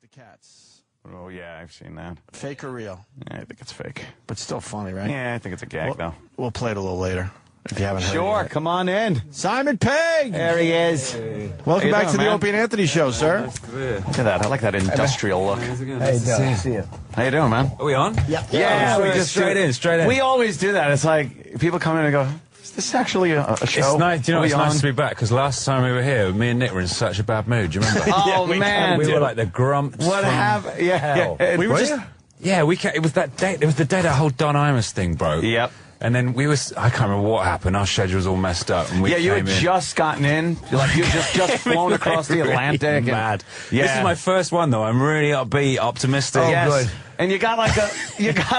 the cats. Oh, yeah, I've seen that. Fake or real? Yeah, I think it's fake. But still funny, right? Yeah, I think it's a gag, though. We'll play it a little later, if you haven't heard it Sure, yet. come on in. Simon Pegg! There he is. Welcome back doing, to the man? Opie and Anthony show, sir. Look at that. I like that industrial look. Hey, see you. How you doing, man? Are we on? Yeah, we we just straight in. We always do that. It's like people come in and go, is this actually a show? It's nice. Do you know Are we it's nice on? to be back? Because last time we were here, me and Nick were in such a bad mood. Do you remember? Oh, man. we were like the grumps. What from happened? Yeah. hell. We were Were just... you? Yeah, it was that day. It was the day that whole Don Imus thing broke. Yep. And then I can't remember what happened. Our schedule was all messed up. And we Yeah, you had came in. just gotten in. Like you just flown across the Atlantic. Really mad. Yeah. This is my first one, though. I'm really upbeat, optimistic. Oh, yes. Good. And you got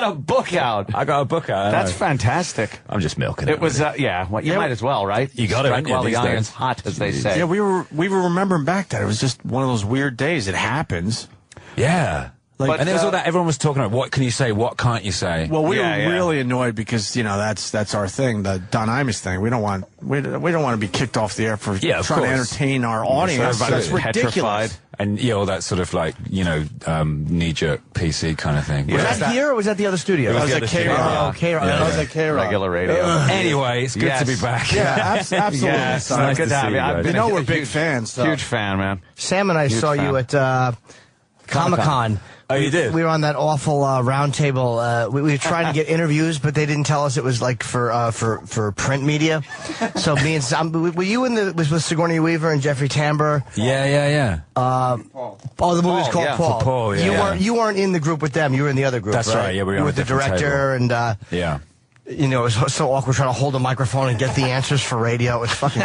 a book out. I got a book out. I That's know. fantastic. I'm just milking It was, yeah. Well, you might as well, right? You got it, Strike haven't you, while the these iron's days? hot, as they say. Yeah, we were remembering back that it was just one of those weird days. It happens. Yeah. But, and there was all that. Everyone was talking about what can you say, what can't you say. Well, we Yeah, were yeah. really annoyed because that's our thing, the Don Imus thing. We don't want to be kicked off the air for Yeah, of trying to course. entertain our audience. That's Absolutely. ridiculous. Petrified. And all that sort of like, knee-jerk PC kind of thing. Yeah. But- Was that here or was that the other studio? It was That was the at other K-Rock. studio. Oh, K-Rock. That was at K-Rock. Regular radio. Anyway, it's good Yes. to be back. Yeah, absolutely. Yes, Simon. nice good to to have see you. you I've guys. been You know a we're big huge, fans. So. Huge fan, man. Sam and I Huge saw you fan. at Comic-Con. Oh, you did? We were on that awful round table. We were trying to get interviews, but they didn't tell us it was like for print media. So me and Sam, were you with Sigourney Weaver and Jeffrey Tambor? Yeah. Oh, the movie's Paul, called yeah. Paul. For Paul, yeah. You weren't in the group with them. You were in the other group. That's right, yeah, we were you on were a with the different director, and Yeah. it was so awkward trying to hold a microphone and get the answers for radio. It was fucking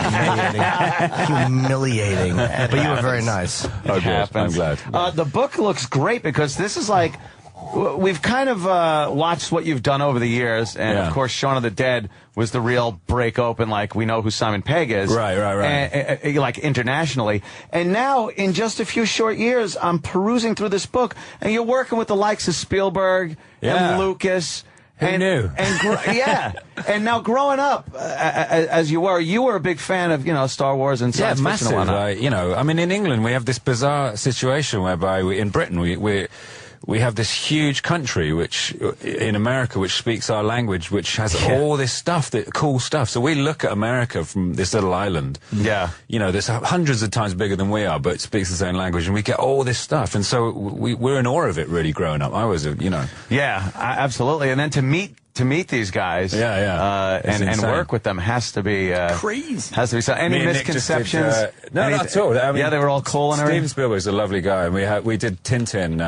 humiliating. But you were very nice. It good. happens. I'm glad. The book looks great because this is like, we've kind of watched what you've done over the years, and Yeah. of course, Shaun of the Dead was the real break open. Like we know who Simon Pegg is, Right. and, like internationally. And now, in just a few short years, I'm perusing through this book, and you're working with the likes of Spielberg Yeah. and Lucas. Who knew? Yeah, and now growing up, as you were a big fan of Star Wars and Yeah, science fiction massive. and whatnot. I mean, in England, we have this bizarre situation whereby in Britain, we have this huge country, which in America, which speaks our language, which has all this stuff, cool stuff. So we look at America from this little island. Yeah. That's hundreds of times bigger than we are, but it speaks the same language, and we get all this stuff. And so we're in awe of it, really, growing up. I was, Yeah, absolutely. And then to meet these guys, It's and insane. work with them has to be Crazy. Has to be so. Any Me and Nick just did, misconceptions? no, not at all. I mean, yeah, they were all cool and Steven everything. Spielberg's a lovely guy, and we did Tintin,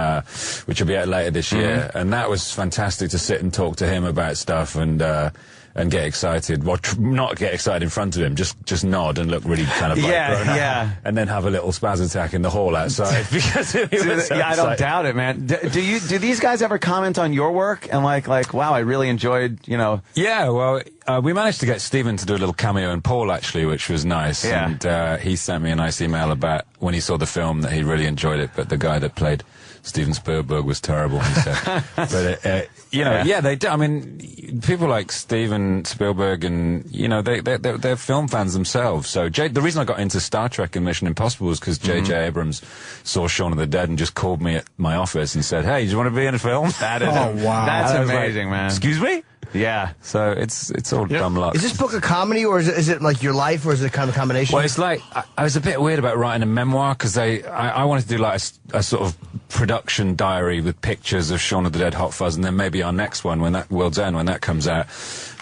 which will be out later this year, and that was fantastic to sit and talk to him about stuff and get excited. Well, not get excited in front of him, just nod and look really kind of like grown up, yeah. and then have a little spaz attack in the hall outside because he was so Yeah, I don't excited. doubt it, man. Do these guys ever comment on your work and like wow, I really enjoyed Yeah, well, we managed to get Stephen to do a little cameo in Paul, actually, which was nice. Yeah. And he sent me a nice email about when he saw the film that he really enjoyed it, but the guy that played Steven Spielberg was terrible, he said. But, yeah, they do. I mean, people like Steven Spielberg and, they're film fans themselves. So the reason I got into Star Trek and Mission Impossible was because J.J. Abrams saw Shaun of the Dead and just called me at my office and said, hey, do you want to be in a film? That is wow. that's And I was like, amazing, man. Excuse me? Yeah. So it's all dumb luck. Is this book a comedy, or is it like your life, or is it kind of a combination? Well, it's like, I was a bit weird about writing a memoir because I wanted to do like a sort of production diary with pictures of Shaun of the Dead, Hot Fuzz, and then maybe our next one, World's End, when that comes out.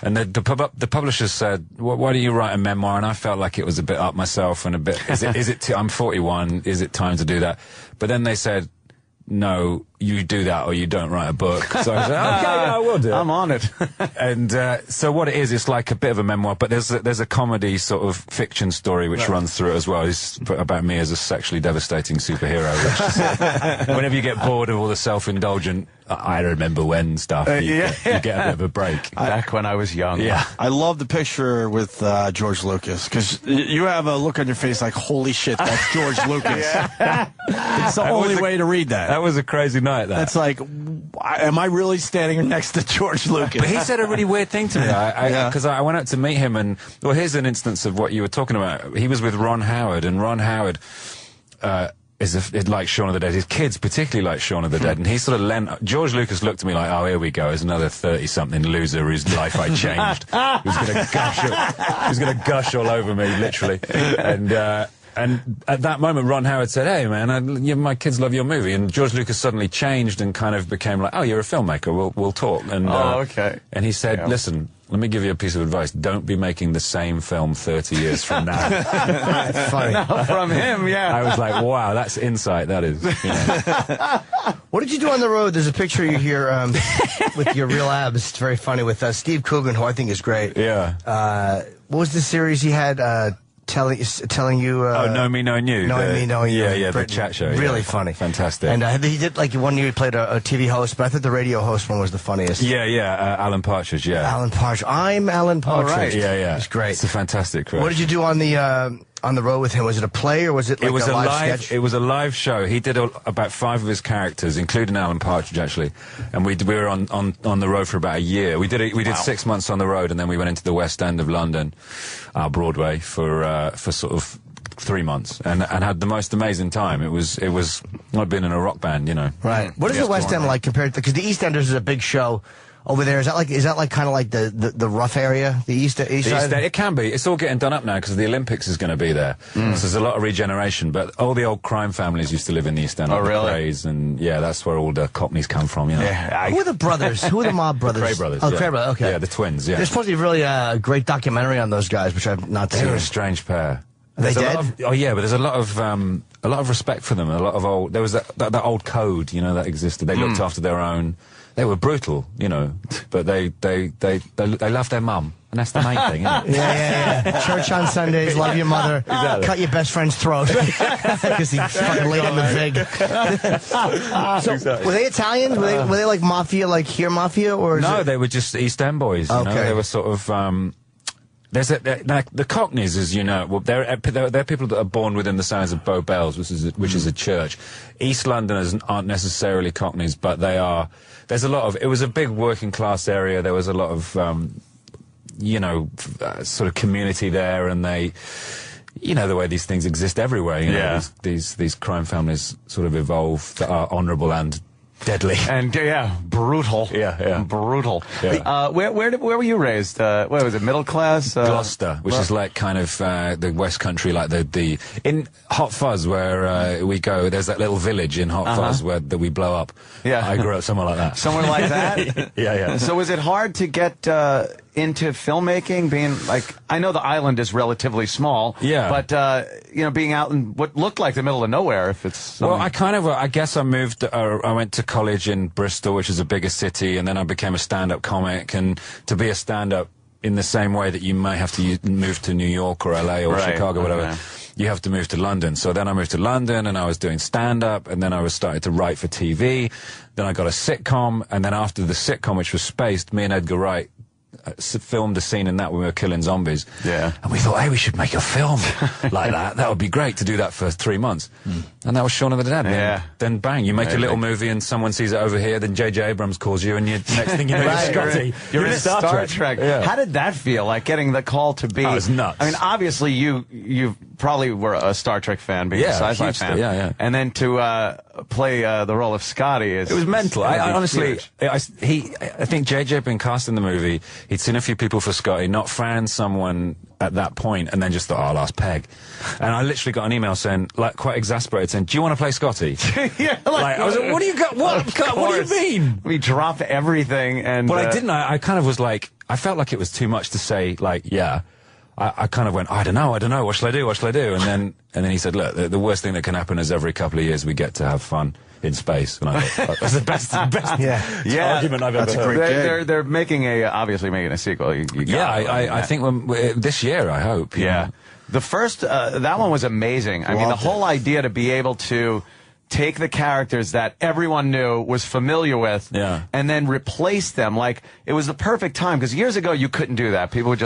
And the publishers said, why don't you write a memoir? And I felt like it was a bit up myself and a bit, I'm 41, is it time to do that? But then they said, no, you do that or you don't write a book. So I said, okay, yeah, I will do it. I'm on it. And so what it is, it's like a bit of a memoir, but there's a comedy sort of fiction story which runs through it as well. It's about me as a sexually devastating superhero. Which is, whenever you get bored of all the self-indulgent, I remember when stuff, you get a bit of a break. Back when I was young. Yeah. I love the picture with George Lucas because you have a look on your face like, holy shit, that's George Lucas. It's the only way to read that. That was a crazy night, that. That's like, am I really standing next to George Lucas? But he said a really weird thing to me, because I went out to meet him, and, well, here's an instance of what you were talking about. He was with Ron Howard, and Ron Howard like Shaun of the Dead. His kids particularly like Shaun of the Dead, and he sort of George Lucas looked at me like, oh, here we go, there's another 30-something loser whose life I changed. Who's going to gush all over me, literally. And at that moment, Ron Howard said, hey, man, my kids love your movie. And George Lucas suddenly changed and kind of became like, oh, you're a filmmaker, we'll talk. And, okay. And he said, listen, let me give you a piece of advice. Don't be making the same film 30 years from now. That's funny. No, from him, yeah. I was like, wow, that's insight, that is. You know. What did you do on the road? There's a picture you here with your real abs. It's very funny with Steve Coogan, who I think is great. Yeah. What was the series he had? Telling you. Know Me, Knowing You. Knowing Me, Knowing You. Yeah, the chat show. Really funny. Fantastic. And he did, like, one year he played a TV host, but I thought the radio host one was the funniest. Yeah, Alan Partridge, yeah. Alan Partridge. I'm Alan Partridge. Oh, right. Yeah. It's great. It's a fantastic career. What did you do on the road with him? Was it a play or was it like a live sketch? It was a live show. He did about 5 of his characters, including Alan Partridge, actually. And we were on the road for about a year. We did 6 months on the road, and then we went into the West End of London, Broadway, for sort of 3 months, and had the most amazing time. It was I'd been in a rock band, you know. Right. What is the West End like compared to? Because the East Enders is a big show. Over there, is that like kind of like the rough area, the east side? It can be. It's all getting done up now because the Olympics is going to be there. So there's a lot of regeneration. But all the old crime families used to live in the East End. Oh, really? Crays, and yeah, that's where all the Cockneys come from. You know. Yeah, who are the brothers? Who are the mob brothers? Cray brothers. Oh, yeah. Cray brothers. Okay. Yeah, the twins. Yeah. There's supposed to be really a great documentary on those guys, which I've not seen. They're a strange pair. Are they dead? But there's a lot of respect for them. A lot of old. There was that old code, you know, that existed. They looked after their own. They were brutal, you know, but they loved their mum, and that's the main thing, isn't it? Yeah. Church on Sundays, love your mother, Exactly. cut your best friend's throat because he fucking laid on the vig. So, Exactly. were they Italians? Were they like mafia, like here mafia, or No, they were just East End boys. You know? Okay. They were sort of. The Cockneys, as you know, well, they're people that are born within the sounds of Bow Bells, which is a church. East Londoners aren't necessarily Cockneys, but they are. There's a lot of. It was a big working class area. There was a lot of, sort of community there, and they. You know the way these things exist everywhere. You know, these crime families sort of evolve that are honourable and deadly. And brutal. Yeah. Brutal. Yeah. Where were you raised? What was it? Middle class? Gloucester, which is like kind of the West Country, like the in Hot Fuzz where we go. There's that little village in Hot Fuzz that we blow up. Yeah. I grew up somewhere like that. Somewhere like that. Yeah. So was it hard to get into filmmaking? Being like, I know the island is relatively small. Yeah. But being out in what looked like the middle of nowhere. If it's well, I guess I moved. I went to college in Bristol, which is a bigger city, and then I became a stand-up comic. And to be a stand-up in the same way that you may have to move to New York or LA or Chicago, whatever. Okay. You have to move to London. So then I moved to London, and I was doing stand-up, and then I was starting to write for TV. Then I got a sitcom, and then after the sitcom, which was Spaced, me and Edgar Wright filmed a scene in that when we were killing zombies. Yeah. And we thought, hey, we should make a film like that. That would be great to do that for 3 months. And that was Shaun of the Dead. Yeah. Then bang, you make a little movie and someone sees it over here, then J.J. Abrams calls you, and next thing you know, you're Scotty. You're in Star Trek. Yeah. How did that feel, like getting the call to be? Oh, it was nuts. I mean, obviously you probably were a Star Trek fan, being a sci-fi huge fan. yeah. And then to play the role of Scotty is... It was mental. I honestly, huge. I think JJ had been cast in the movie. He'd seen a few people for Scotty, not found someone at that point, and then just thought, oh, I'll ask Pegg. And I literally got an email saying, like, quite exasperated, saying, do you want to play Scotty? I was like, what do you got? What do you mean? We dropped everything and... But I didn't. I kind of was like, I felt like it was too much to say, like, yeah. I kind of went, I don't know, what shall I do? And then he said, look, the worst thing that can happen is every couple of years we get to have fun in space. And I thought, that's the best argument I've ever heard. They're obviously making a sequel. I think this year, I hope. Yeah. Know. The first, that one was amazing. I mean, the whole idea to be able to take the characters that everyone knew, was familiar with, and then replace them. Like, it was the perfect time, because years ago you couldn't do that. People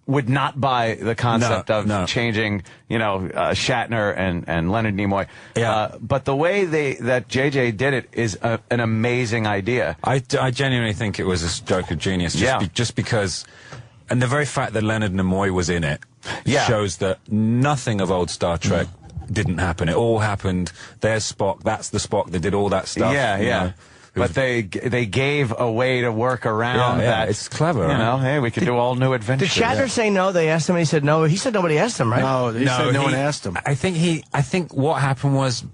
would not buy the concept of changing, Shatner and Leonard Nimoy. Yeah. But the way that JJ did it is an amazing idea. I genuinely think it was a stroke of genius. Just because, and the very fact that Leonard Nimoy was in it shows that nothing of old Star Trek didn't happen. It all happened. There's Spock. That's the Spock that did all that stuff. Yeah, yeah. But they gave a way to work around that. It's clever. You know, hey, we could do all new adventures. Did Shatner say no? They asked him and he said no. He said nobody asked him, right? No, he said no one asked him. I think what happened was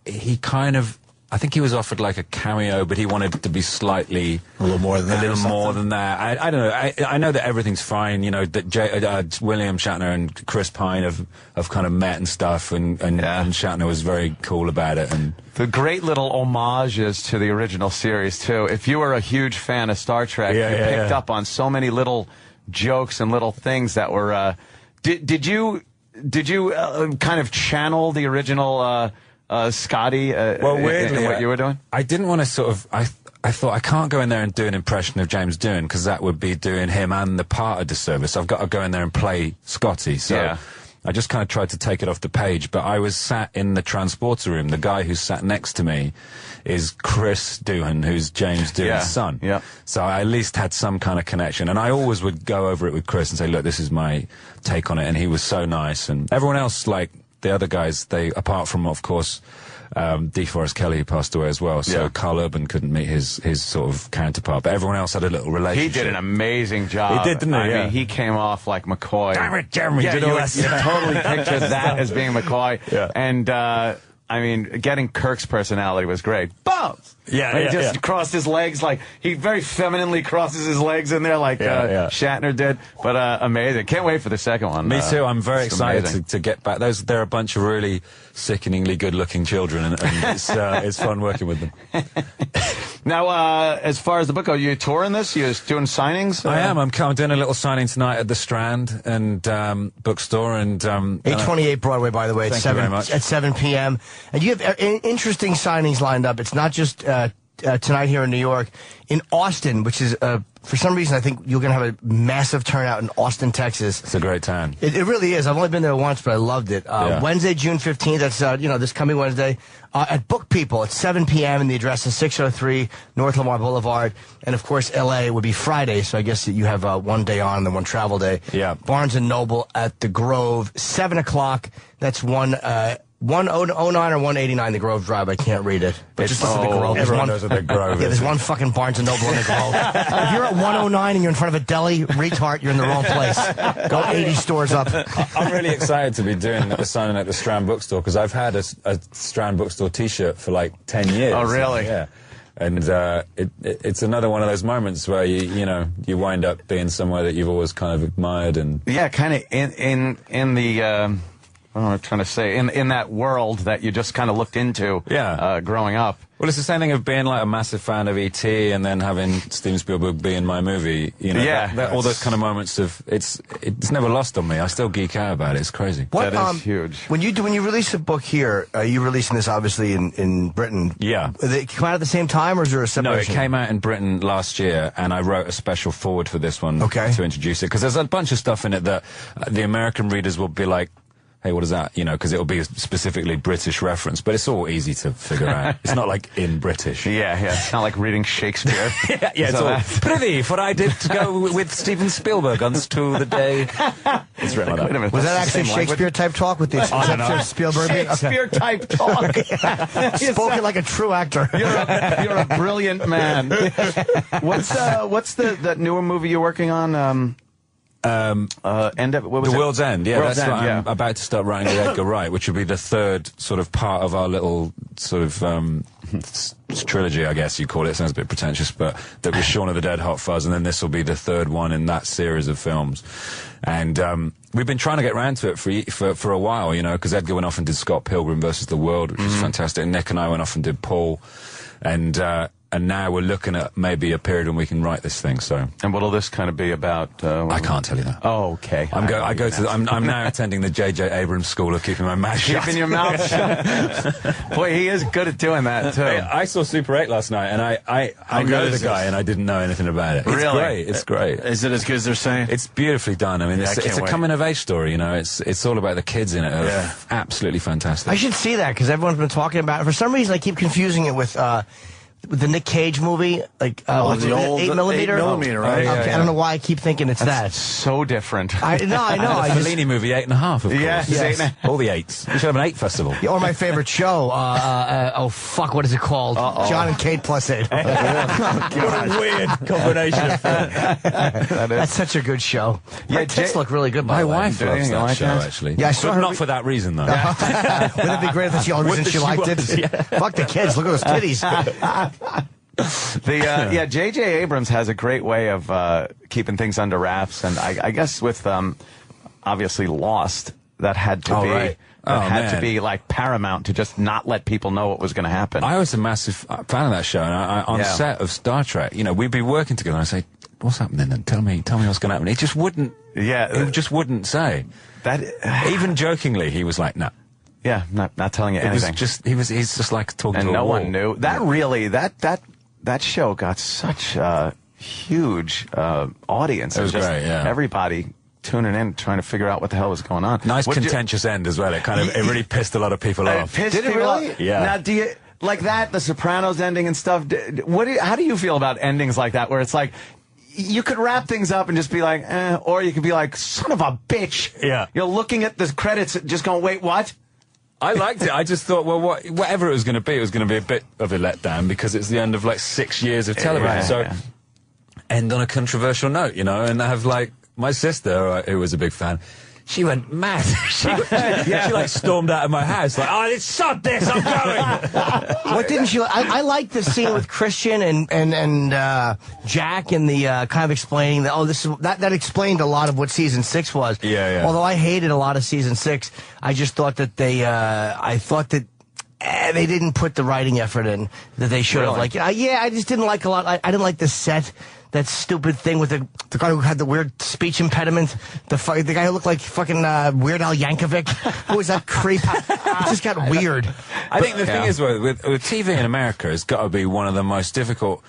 he kind of, I think he was offered like a cameo, but he wanted it to be slightly a little more than that. I don't know. I know that everything's fine. You know that William Shatner and Chris Pine have kind of met and stuff, and Shatner was very cool about it. And the great little homages to the original series too. If you were a huge fan of Star Trek, you picked up on so many little jokes and little things that were. Did you kind of channel the original? Scotty, well, weirdly, what you were doing? I didn't want to sort of. I thought I can't go in there and do an impression of James Doohan because that would be doing him and the part a disservice. I've got to go in there and play Scotty. So I just kind of tried to take it off the page. But I was sat in the transporter room. The guy who sat next to me is Chris Doohan, who's James Doohan's son. Yeah. So I at least had some kind of connection. And I always would go over it with Chris and say, look, this is my take on it. And he was so nice. And everyone else, like, the other guys, they, apart from, of course, DeForest Kelley, who passed away as well, so Carl Urban couldn't meet his sort of counterpart, but everyone else had a little relationship. He did an amazing job. He did, didn't he? I mean, he came off like McCoy. Damn it, Jeremy! Yeah, you totally pictured that as being McCoy. Yeah. And, I mean, getting Kirk's personality was great. Boom! He just crossed his legs like, he very femininely crosses his legs in there like Shatner did. But amazing. Can't wait for the second one. Me too. I'm very excited to get back. They're a bunch of really sickeningly good-looking children, and it's fun working with them. Now, as far as the book, are you touring this? You're doing signings? I am. I'm doing a little signing tonight at the Strand and bookstore, and 828 Broadway, by the way. Thank you very much. At 7 p.m. And you have interesting signings lined up. It's not just tonight here in New York. In Austin, which is, for some reason, I think you're going to have a massive turnout in Austin, Texas. It's a great town. It really is. I've only been there once, but I loved it. Wednesday, June 15th, that's, this coming Wednesday, at Book People at 7 p.m. and the address is 603 North Lamar Boulevard. And, of course, L.A. would be Friday, so I guess that you have one day on and then one travel day. Yeah. Barnes & Noble at the Grove, 7 o'clock. That's 109 or 189 the Grove Drive. I can't read it. But just look at the Grove. Everyone knows what the Grove is. Yeah, there's one fucking Barnes & Noble in the Grove. If you're at 109 and you're in front of a deli, retard, you're in the wrong place. Go 80 stores up. I'm really excited to be doing the signing at the Strand Bookstore because I've had a Strand Bookstore T-shirt for like 10 years. Oh, really? Yeah. And it's another one of those moments where you wind up being somewhere that you've always kind of admired and kind of in the what am I trying to say? In that world that you just kind of looked into growing up. Well, it's the same thing of being like a massive fan of E.T. and then having Steven Spielberg be in my movie. All those kind of moments of it's never lost on me. I still geek out about it. It's crazy. That is huge. When you release a book here, you releasing this obviously in Britain. Yeah. Did it come out at the same time, or is there a separation? No, it came out in Britain last year, and I wrote a special forward for this one to introduce it because there's a bunch of stuff in it that the American readers will be like, hey, what is that? Because it'll be a specifically British reference, but it's all easy to figure out. It's not like in British. Yeah. It's not like reading Shakespeare. It's all, prithee, for I did to go with Steven Spielberg unto the day. It's written like that. Was that actually Shakespeare-type talk with the exception of Spielberg? Shakespeare-type talk. Spoken like a true actor. You're a brilliant man. What's the newer movie you're working on? The World's End, that's what I'm about to start writing with Edgar Wright, which would be the third sort of part of our little sort of trilogy, I guess you call it. It sounds a bit pretentious, but that was Shaun of the Dead, Hot Fuzz, and then this will be the third one in that series of films. And we've been trying to get around to it for a while, because Edgar went off and did Scott Pilgrim versus the World, which was fantastic. And Nick and I went off and did Paul, and now we're looking at maybe a period when we can write this thing. So, and what'll this kind of be about? I can't tell you that. Oh, okay. I'm now attending the J.J. Abrams School of keeping my mouth shut. Keeping your mouth shut. Boy, he is good at doing that too. I saw Super 8 last night, and I know the guy, and I didn't know anything about it. It's great. It's great. Is it as good as they're saying? It's beautifully done. I mean, it's a coming of age story. It's all about the kids in it. Absolutely fantastic. I should see that because everyone's been talking about it. For some reason, I keep confusing it with the Nick Cage movie, like what's the it, old 8mm. 8mm, right? Okay, I don't know why I keep thinking it's that. So different. I know. The Fellini movie, 8.5, of course. Yeah, Yes. All the 8s. We should have an 8 festival. Or my favorite show. Oh fuck, what is it called? John and Kate plus 8. What a weird combination of That's such a good show. Yeah, My tits look really good. My By the way. wife loves you that like show, that? actually. Yeah, I saw but her not for that reason, though. Wouldn't it be great if that's the only reason she liked it? Fuck the kids. Look at those titties. J.J. Abrams has a great way of keeping things under wraps, and I guess with obviously Lost, that had to be right. to be like paramount to just not let people know what was going to happen. I was a massive fan of that show, and on set of Star Trek, we'd be working together, and I'd say, "What's happening? Then tell me what's going to happen." He just wouldn't. Yeah, he just wouldn't say. That even jokingly, he was like, "No." Yeah, not telling you anything. He's just like talking and to a no wall. one knew. That really that show got such a huge audience. It was great. Yeah, everybody tuning in, trying to figure out what the hell was going on. Nice contentious end as well. It really pissed a lot of people off. Did it really? Yeah. Now, do you like that? The Sopranos ending and stuff. How do you feel about endings like that, where it's like, you could wrap things up and just be like, or you could be like, son of a bitch. Yeah. You're looking at the credits, just going, wait, what? I liked it. I just thought, well, whatever it was going to be a bit of a letdown because it's the end of like 6 years of television. End on a controversial note, and I have like my sister, who was a big fan. She went mad. she like stormed out of my house like, "Oh, sod this! I'm going." What didn't you? I liked the scene with Christian and Jack and the kind of explaining that. Oh, that explained a lot of what season 6 was. Yeah. Although I hated a lot of season 6, I just thought that they didn't put the writing effort in that they should have. Like, I just didn't like a lot. I didn't like the set. That stupid thing with the guy who had the weird speech impediment, the guy who looked like fucking Weird Al Yankovic. Who was that creep? It just got weird. I think the thing is, with TV in America, it's got to be one of the most difficult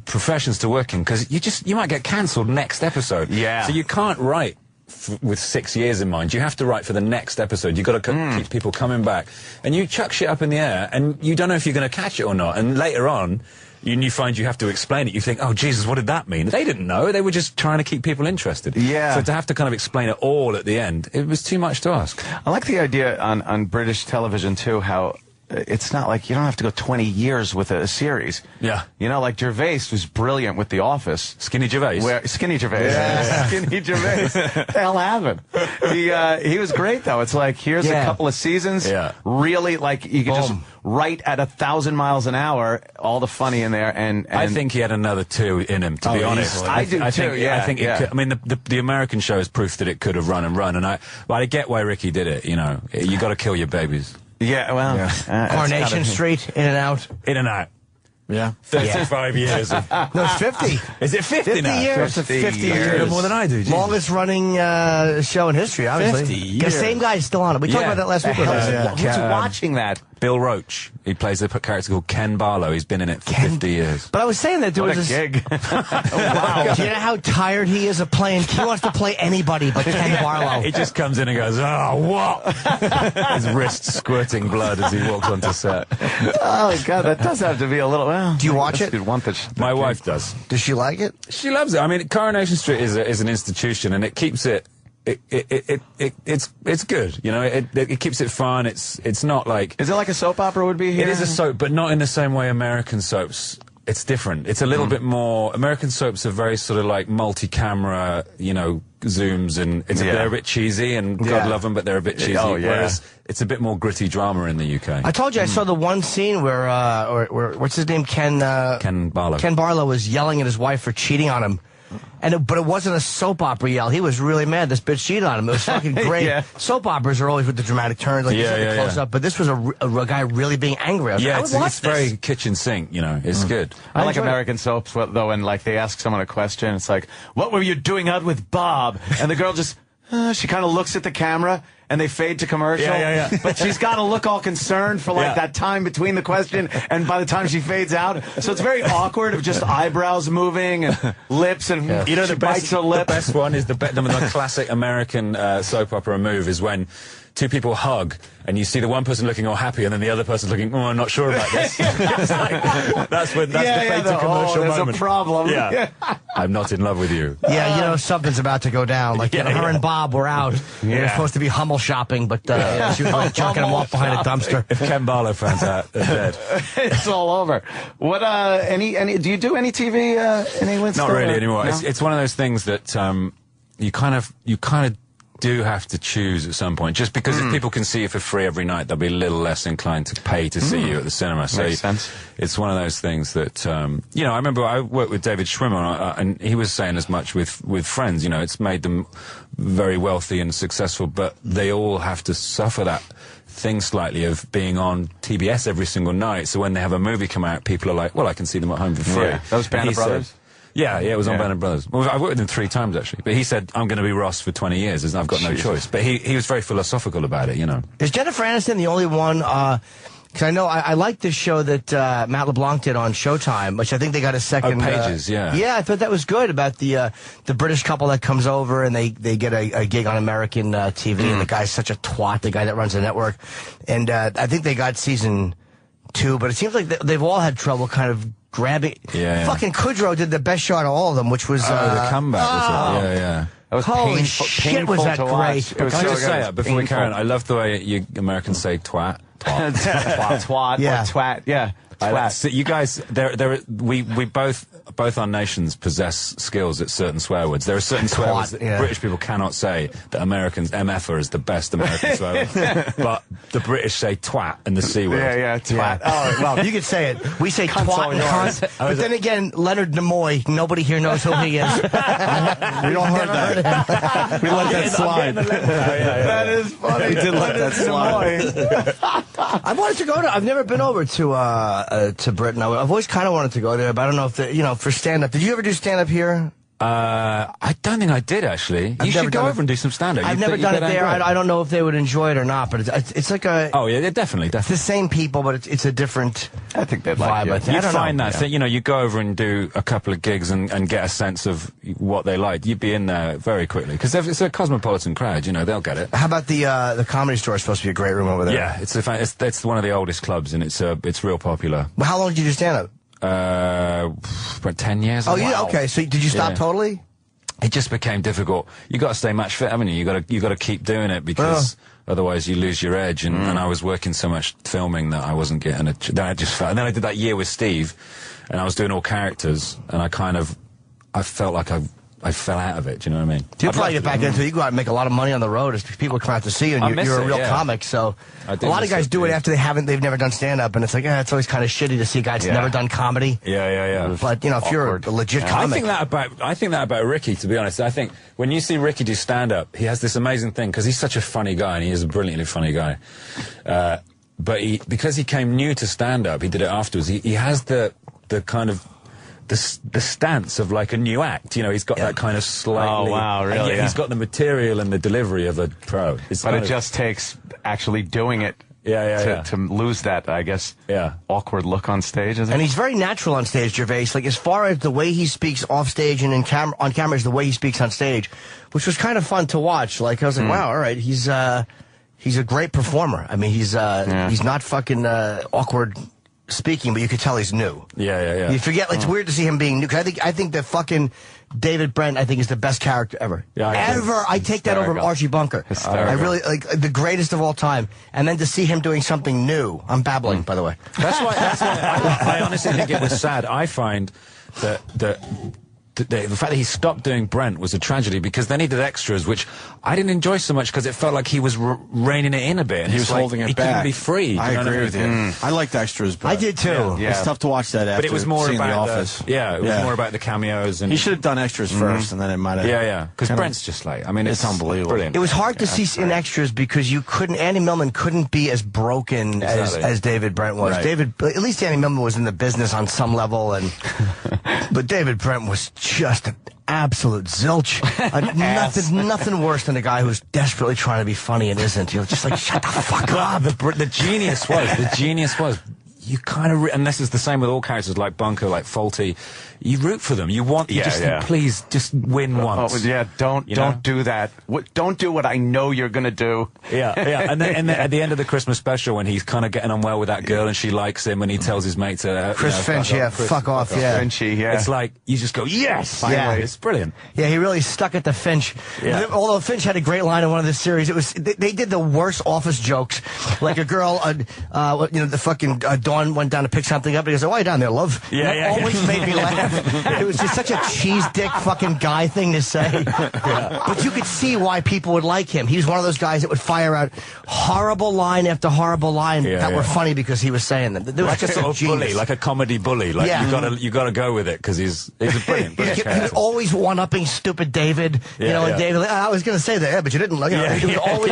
professions to work in because you might get cancelled next episode. Yeah. So you can't write with 6 years in mind. You have to write for the next episode. You've got to keep people coming back. And you chuck shit up in the air, and you don't know if you're going to catch it or not. And later on, you find you have to explain it. You think, oh, Jesus, what did that mean? They didn't know. They were just trying to keep people interested. Yeah. So to have to kind of explain it all at the end, it was too much to ask. I like the idea on British television, too, how it's not like you don't have to go 20 years with a series. Yeah. Like Gervais was brilliant with The Office. Skinny Gervais. Skinny Gervais. Yeah. Skinny Gervais. What the hell happened? He was great, though. It's like, here's a couple of seasons. Yeah. Really, like, you could just write at 1,000 miles an hour, all the funny in there. And I think he had another 2 in him, to be honest. I do, too. I think it could, I mean, the American show is proof that it could have run and run. And I get why Ricky did it, You got to kill your babies. Yeah, well. Coronation Street, In and Out. In and Out. Yeah. 35 years. No, it's 50. Is it 50 now? years. 50 years. More than I do. Longest running show in history, obviously. 50 years. The same guy is still on it. We talked about that last week. Who's watching that? Bill Roach. He plays a character called Ken Barlow. He's been in it for 50 years. But I was saying that there was What a gig. Wow. Do you know how tired he is of playing? He wants to play anybody but Ken Barlow. He just comes in and goes, "Oh, what?" His wrists squirting blood as he walks onto set. Oh, God, that does have to be a little... Well, do you watch it? My wife does. Does she like it? She loves it. I mean, Coronation Street is an institution, and it keeps it. It's good. It keeps it fun. It's not like... Is it like a soap opera would be here? It is a soap, but not in the same way American soaps. It's different. It's a little bit more... American soaps are very sort of like multi-camera, zooms, and they're a bit cheesy, and God love them, but they're a bit cheesy. Whereas it's a bit more gritty drama in the UK. I told you I saw the one scene where what's his name? Ken Barlow. Ken Barlow was yelling at his wife for cheating on him. But it wasn't a soap opera yell. He was really mad. This bitch cheated on him. It was fucking great. Soap operas are always with the dramatic turns, like you said, the close up. But this was a guy really being angry. I was like, I would watch it's very kitchen sink. It's good. I like American soaps though, and like they ask someone a question. It's like, "What were you doing out with Bob?" And the girl just she kind of looks at the camera, and they fade to commercial. Yeah. But she's got to look all concerned for like that time between the question and by the time she fades out. So it's very awkward of just eyebrows moving and lips and you know, she the bites her lip. The best one is the classic American soap opera move is when two people hug and you see the one person looking all happy and then the other person's looking, oh, I'm not sure about this. It's like, that's the fade to commercial there's moment. a problem. Yeah. I'm not in love with you. Yeah, you know, something's about to go down. Like, her and Bob were out. They were supposed to be Hummel shopping, but she was like chucking them off behind a dumpster. If Ken Barlow finds out, they're dead. It's all over. What, do you do any TV in England? Not really anymore. No? It's one of those things that you kind of do have to choose at some point. Just because if people can see you for free every night, they'll be a little less inclined to pay to see you at the cinema. So Makes sense. It's one of those things that, you know, I remember I worked with David Schwimmer, and he was saying as much with Friends, you know, it's made them very wealthy and successful, but they all have to suffer that thing slightly of being on TBS every single night. So when they have a movie come out, people are like, well, I can see them at home for free. Yeah. Those Band of Brothers? Yeah, it was on Band of Brothers. Well, I've worked with him 3 times, actually. But he said, I'm going to be Ross for 20 years, and I've got no choice. But he was very philosophical about it, you know. Is Jennifer Aniston the only one, because I know I like this show that Matt LeBlanc did on Showtime, which I think they got a second... Pages, yeah. Yeah, I thought that was good, about the British couple that comes over and they get a gig on American TV, and the guy's such a twat, the guy that runs the network. And I think they got season 2, but it seems like they've all had trouble kind of grabbing. Fucking Kudrow did the best shot of all of them, which was the comeback. Was it? Yeah. That was Holy painful, shit, painful was that to great. watch. It was Can I so just good. say it before we carry on? I love the way you Americans say twat. Twat, Yeah. or twat, yeah. Twat. So you guys, we both our nations possess skills at certain swear words. There are certain swear words that British people cannot say that Americans, MFer is the best American swear word. But the British say twat and the C word. Yeah, twat. Yeah. Oh, well, you could say it. We say Cunt's all twat and yours. cunt. But then again, Leonard Nimoy, nobody here knows who he is. We don't heard that. We let that slide. that is funny. We did let that slide. I wanted to go to. I've never been over to Britain. I've always kind of wanted to go there, but I don't know if for stand up. Did you ever do stand up here? I don't think I did, actually. You should go over and do some stand-up. I've never done it there. I don't know if they would enjoy it or not, but it's like a... Oh, yeah, definitely. It's the same people, but it's a different I think they'd vibe. like it. You'd find that. You know, you go over and do a couple of gigs and get a sense of what they like. You'd be in there very quickly, because it's a cosmopolitan crowd, you know, they'll get it. How about the Comedy Store? Is supposed to be a great room over there. Yeah, it's one of the oldest clubs, and it's real popular. Well, how long did you do stand-up? About 10 years. Oh, yeah, okay. So did you stop totally? It just became difficult. You got to stay match fit, haven't you? You got to keep doing it, because otherwise you lose your edge. And I was working so much filming that I wasn't getting it. Then I just felt. And then I did that year with Steve, and I was doing all characters, and I felt like I fell out of it. Do you know what I mean? You'll probably get back into it. You go out and make a lot of money on the road as people come out to see you, and you're a real comic. So a lot of guys do it after they've never done stand up, and it's like, it's always kind of shitty to see guys who've never done comedy. Yeah. But if you're a legit comic, I think that about Ricky. To be honest, I think when you see Ricky do stand up, he has this amazing thing, because he's such a funny guy, and he is a brilliantly funny guy. But because he came new to stand up, he did it afterwards. He has the kind of the stance of like a new act, you know. He's got that kind of slightly. Oh wow, really? And yet he's got the material and the delivery of a pro. But it just takes actually doing it. To lose that, I guess, awkward look on stage. And he's very natural on stage, Gervais. Like, as far as the way he speaks off stage and on camera is the way he speaks on stage, which was kind of fun to watch. Like, I was like, wow, all right, he's a great performer. I mean, he's not fucking awkward speaking, but you could tell he's new. Yeah. You forget, it's weird to see him being new. Cause I think that fucking David Brent, I think, is the best character ever. Yeah, I take that over Archie Bunker. Hysterical. I really, like, the greatest of all time. And then to see him doing something new. I'm babbling, by the way. That's why I honestly think it was sad. I find that the fact that he stopped doing Brent was a tragedy, because then he did extras, which I didn't enjoy so much, because it felt like he was reining it in a bit. And he was holding it he back. He couldn't be free. I agree with you. I liked extras, but I did too. It's tough to watch that after But it was more seeing about The Office. it was more about the cameos. And he should have done extras first, and then it might have. Yeah. Because Brent's just like, I mean, it's unbelievable. Brilliant. It was hard to see in extras, because Andy Millman couldn't be as broken as David Brent was. Right. At least Andy Millman was in the business on some level, but David Brent was just an absolute zilch. Nothing worse than a guy who's desperately trying to be funny and isn't. You're just like, shut the fuck up. The genius was, you kind of, and this is the same with all characters like Bunker, like Faulty. You root for them. You just think, please, just win once. Oh, yeah, don't do that. Don't do what I know you're going to do. Yeah. And then at the end of the Christmas special, when he's kind of getting on well with that girl and she likes him, and he tells his mate to Chris Finch, fuck off. Finchy, yeah. It's like you just go, yes, finally. Yeah. It's brilliant. Yeah, he really stuck at the Finch. Yeah. Although Finch had a great line in one of the series, they did the worst office jokes. Like a girl, the fucking Dawn went down to pick something up, and he goes, "Oh, why are you down there, love?" Yeah. Always made me laugh. It was just such a cheese dick fucking guy thing to say. But you could see why people would like him. He was one of those guys that would fire out horrible line after horrible line that were funny because he was saying them. There was Like a sort of bully, like a comedy bully. Like you gotta go with it because he's a brilliant. He was always one-upping stupid David. And David, I was going to say that, but you didn't. He was always,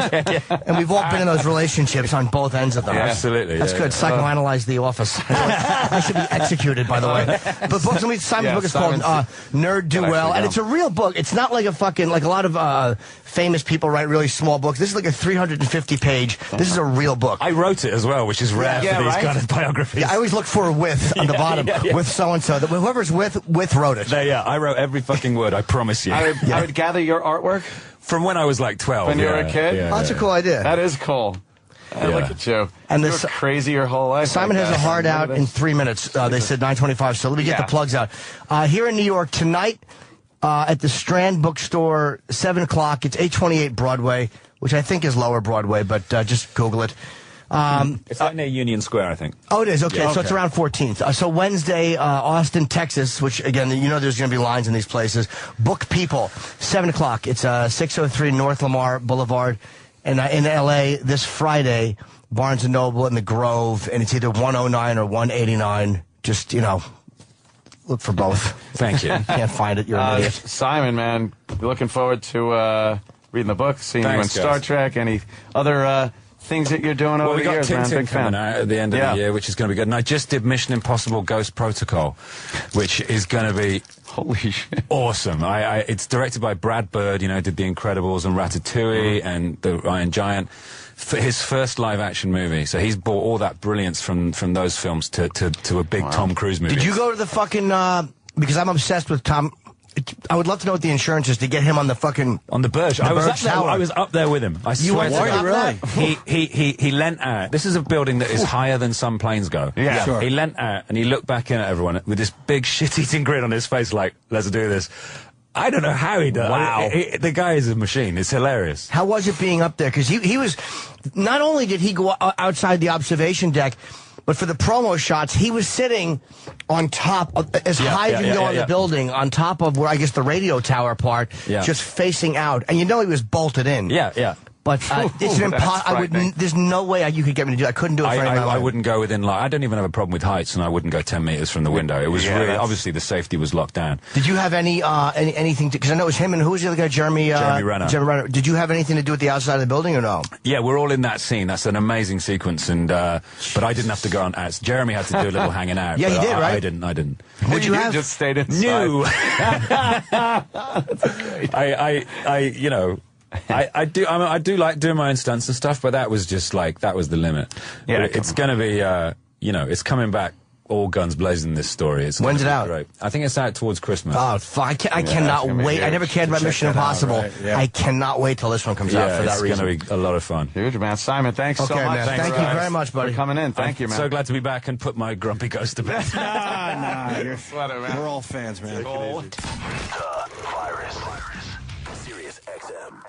and we've all been in those relationships on both ends of them. Absolutely, that's good. Psychoanalyze the Office. I should be executed, by the way. But Simon's book is called Nerd Do Well, and it's a real book. It's not like a lot of famous people write really small books. This is like a 350-page. This is a real book. I wrote it as well, which is rare for these kind of biographies. Yeah, I always look for a with on the bottom. With so-and-so. Whoever's with wrote it. I wrote every fucking word, I promise you. I would gather your artwork from when I was like 12. When you were a kid? Oh, that's a cool idea. That is cool. Look at you. And you were crazy your whole life. Simon like has a hard out in 3 minutes. They said 9:25. So let me get the plugs out. Here in New York tonight at the Strand Bookstore, 7 o'clock. It's 828 Broadway, which I think is Lower Broadway, but just Google it. It's like near Union Square, I think. Oh, it is? Okay, so it's around 14th. So Wednesday, Austin, Texas, which, again, there's going to be lines in these places. Book People, 7 o'clock. It's 603 North Lamar Boulevard. And in L.A. this Friday, Barnes & Noble in the Grove, and it's either 109 or 189. Just, look for both. Thank you. Can't find it. You're an idiot. Simon, man, looking forward to reading the book, seeing you in Star Trek, any other things that you're doing over the years, man. Big fan. Coming out at the end of the year, which is going to be good. And I just did Mission Impossible Ghost Protocol, which is going to be holy shit, awesome. It's directed by Brad Bird, did The Incredibles and Ratatouille and The Iron Giant. For his first live-action movie, so he's brought all that brilliance from those films to a big Tom Cruise movie. Did you go to the fucking? Because I'm obsessed with Tom. I would love to know what the insurance is to get him on the fucking on the Burj. I was up there with him. I swear to God. Really? He leant out. This is a building that is higher than some planes go. Yeah, sure. He leant out and he looked back in at everyone with this big shit-eating grin on his face, like, "Let's do this." I don't know how he does. Wow. The guy is a machine. It's hilarious. How was it being up there? Because he was, not only did he go outside the observation deck, but for the promo shots, he was sitting on top, as high as you can go on the building, on top of where I guess the radio tower part, just facing out. And he was bolted in. Yeah. But it's an impossible. There's no way you could get me to do it. I couldn't do it for any I wouldn't go within, I don't even have a problem with heights, and I wouldn't go 10 meters from the window. It was really, obviously the safety was locked down. Did you have anything because I know it was him and who was the other guy, Jeremy Renner. Jeremy Renner. Did you have anything to do with the outside of the building or no? Yeah, we're all in that scene. That's an amazing sequence, and but I didn't have to go on outs. Jeremy had to do a little hanging out. Yeah, he did, right? I didn't. What did you have? Just stayed inside. No. I do like doing my own stunts and stuff, but that was just that was the limit. Yeah, it's going to be, it's coming back all guns blazing, this story. When's it out? Great. I think it's out towards Christmas. Oh, fuck. I cannot wait. I never cared about Mission Impossible. Right? Yeah. I cannot wait till this one comes out for that reason. It's going to be a lot of fun. Huge, man. Simon, thanks so much. Man. Thank you very much, buddy. For coming in. Thank you, man. So glad to be back and put my grumpy ghost to bed. Nah, you're sweater, man. We're all fans, man. The Virus. Sirius XM.